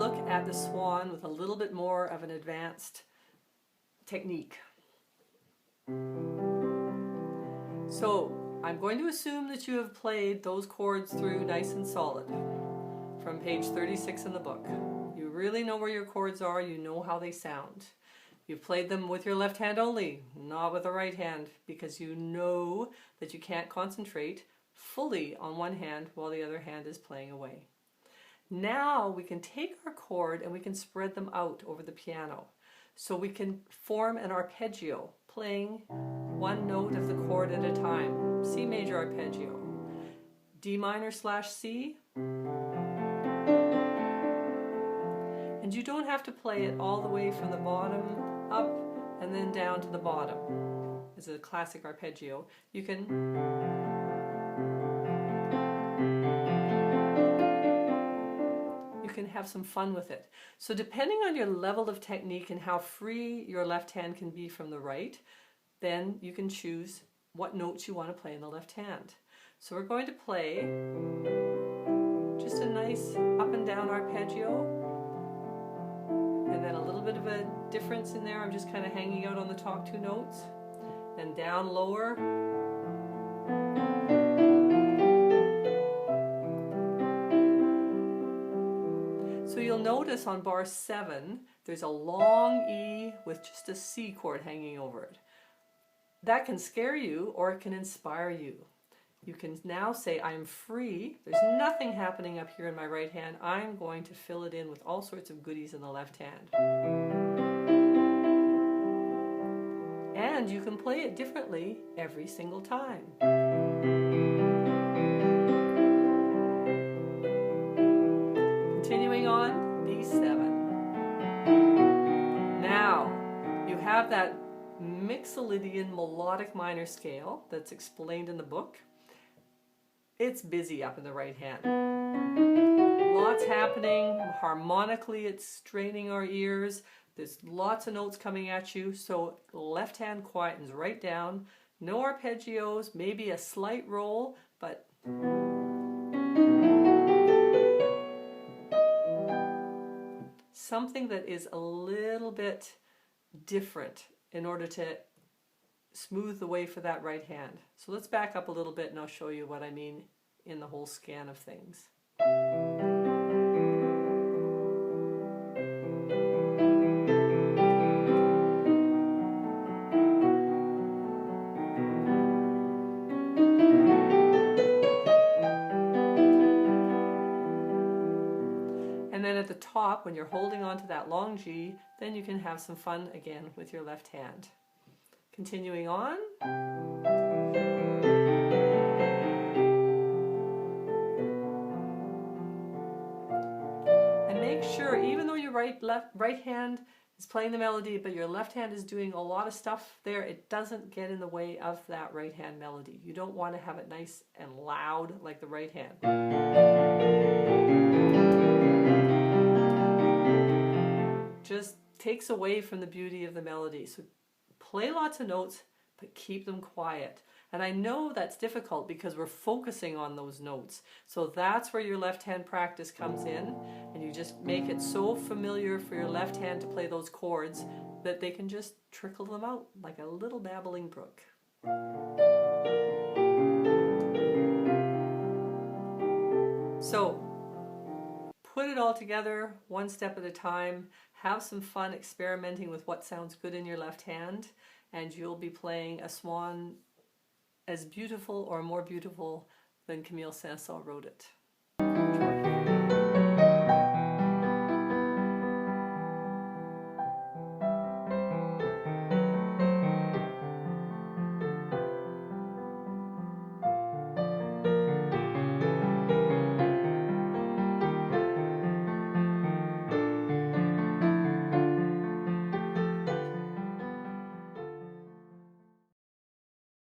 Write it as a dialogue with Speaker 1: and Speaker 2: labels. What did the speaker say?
Speaker 1: look at the Swan with a little bit more of an advanced technique. So I'm going to assume that you have played those chords through nice and solid from page 36 in the book. You really know where your chords are, you know how they sound. You've played them with your left hand only, not with the right hand, because you know that you can't concentrate fully on one hand while the other hand is playing away. Now we can take our chord and we can spread them out over the piano. So we can form an arpeggio, playing one note of the chord at a time. C major arpeggio. D minor / C. And you don't have to play it all the way from the bottom up and then down to the bottom. It's a classic arpeggio. You can have some fun with it. So depending on your level of technique and how free your left hand can be from the right, then you can choose what notes you want to play in the left hand. So we're going to play just a nice up and down arpeggio, and then a little bit of a difference in there. I'm just kind of hanging out on the top two notes, then down lower. So you'll notice on bar 7, there's a long E with just a C chord hanging over it. That can scare you or it can inspire you. You can now say, I'm free, there's nothing happening up here in my right hand, I'm going to fill it in with all sorts of goodies in the left hand. And you can play it differently every single time. Continuing on, B7. Now, you have that Mixolydian melodic minor scale that's explained in the book. It's busy up in the right hand. Lots happening, harmonically it's straining our ears, there's lots of notes coming at you, so left hand quietens right down, no arpeggios, maybe a slight roll, but something that is a little bit different in order to smooth the way for that right hand. So let's back up a little bit and I'll show you what I mean in the whole scan of things. And then at the top, when you're holding on to that long G, then you can have some fun again with your left hand. Continuing on. And make sure, even though your right hand is playing the melody, but your left hand is doing a lot of stuff there, it doesn't get in the way of that right hand melody. You don't want to have it nice and loud like the right hand. Just takes away from the beauty of the melody. So play lots of notes, but keep them quiet. And I know that's difficult because we're focusing on those notes. So that's where your left hand practice comes in, and you just make it so familiar for your left hand to play those chords that they can just trickle them out like a little babbling brook. So put it all together one step at a time. Have some fun experimenting with what sounds good in your left hand, and you'll be playing a Swan as beautiful or more beautiful than Camille Saint-Saëns wrote it.